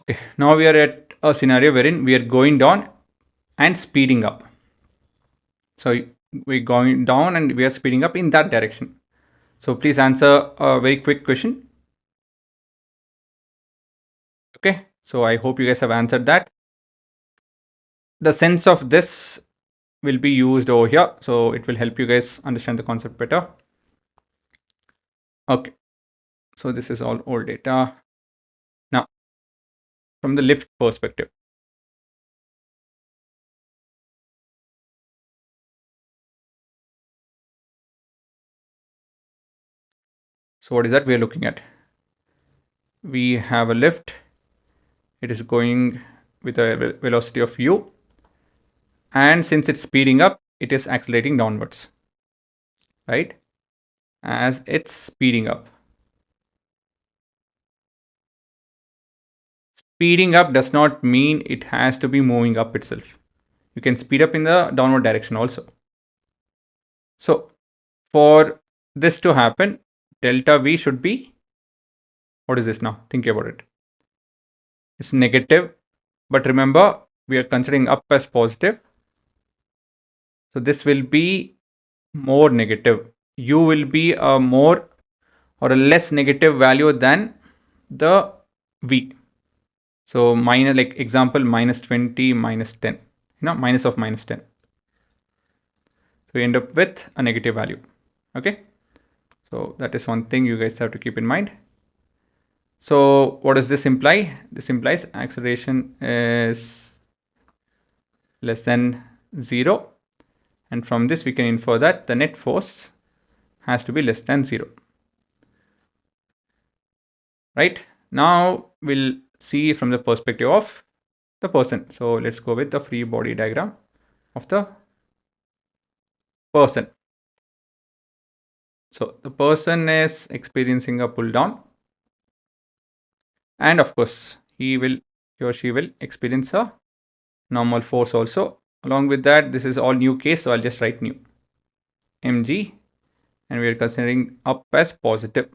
Okay, now we are at a scenario wherein we are going down and speeding up. So we're going down and we are speeding up in that direction. So please answer a very quick question. Okay, so I hope you guys have answered that. The sense of this will be used over here, so it will help you guys understand the concept better. Okay, so this is all old data. Now, from the lift perspective. So what is that we are looking at? We have a lift. It is going with a velocity of u. And since it's speeding up, it is accelerating downwards, right? As it's speeding up. Speeding up does not mean it has to be moving up itself. You can speed up in the downward direction also. So for this to happen, delta V should be, what is this now? Think about it. It's negative, but remember, we are considering up as positive. So this will be more negative. U will be a more or a less negative value than the V. So minus, like example, minus 20, minus 10, minus of minus 10. So we end up with a negative value. Okay. So that is one thing you guys have to keep in mind. So what does this imply? This implies acceleration is less than 0. And from this, we can infer that the net force has to be less than 0. Right? Now we'll see from the perspective of the person. So let's go with the free body diagram of the person. So the person is experiencing a pull down. And of course, he or she will experience a normal force also. Along with that, this is all new case, so I'll just write new mg, and we are considering up as positive.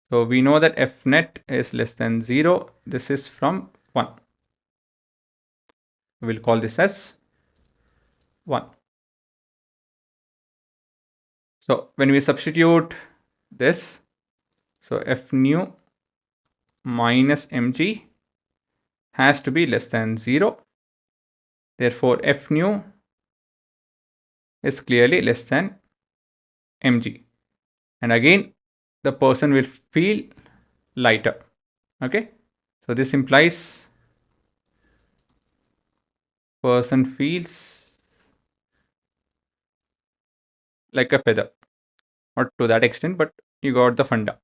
So we know that F net is less than 0. This is from 1. We'll call this as 1. So when we substitute this, so F nu minus mg has to be less than 0. Therefore, F nu is clearly less than mg. And again, the person will feel lighter. Okay. So this implies person feels like a feather. Not to that extent, but you got the funda.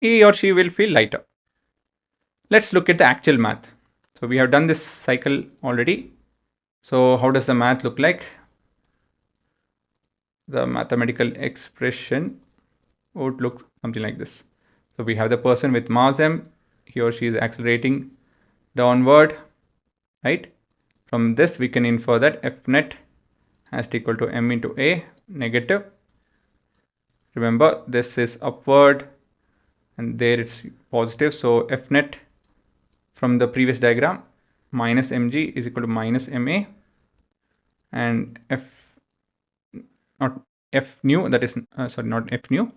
He or she will feel lighter. Let's look at the actual math. So we have done this cycle already. So how does the math look like? The mathematical expression would look something like this. So we have the person with mass m. He or she is accelerating downward, right? From this, we can infer that F net has to equal to m into a negative. Remember, this is upward and there it's positive. So F net from the previous diagram minus mg is equal to minus ma, and F nu, that is, not F nu,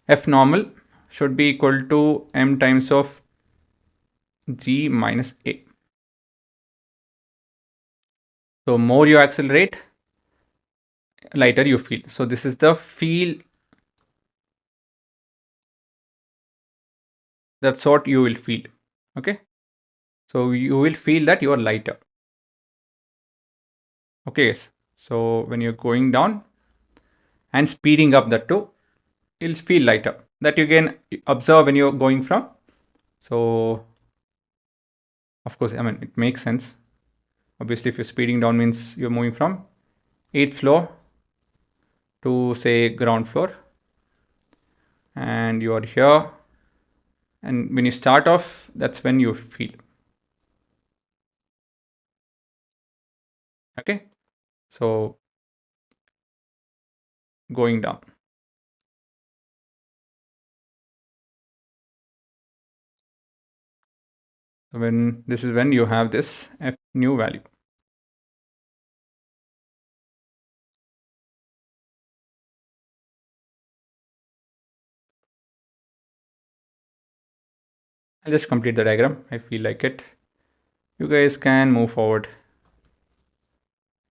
F normal should be equal to m times of g minus a. So more you accelerate, lighter you feel. So this is the feel. That's what you will feel. Okay. So you will feel that you are lighter. Okay. Yes. So when you're going down and speeding up, that too, you'll feel lighter. That you can observe when you're going from. So of course, I mean, it makes sense. Obviously, if you're speeding down means you're moving from 8th floor to say ground floor, and you are here, and when you start off, that's when you feel. Okay. So going down. So when this is when you have this F new value. I'll just complete the diagram. I feel like it. You guys can move forward.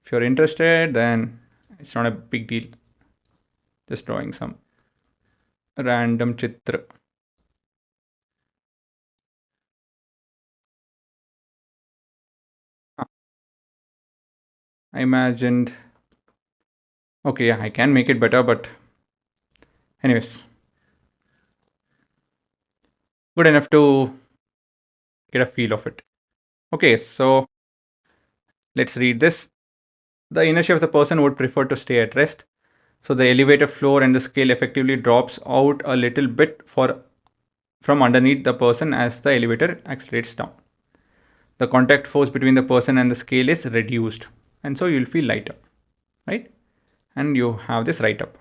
If you're interested, then it's not a big deal. Just drawing some random chitra. I imagined. Okay, yeah, I can make it better, but anyways, good enough to get a feel of it. Okay, so let's read this. The inertia of the person would prefer to stay at rest. So the elevator floor and the scale effectively drops out a little bit from underneath the person as the elevator accelerates down. The contact force between the person and the scale is reduced, and so you'll feel lighter, right? And you have this right up.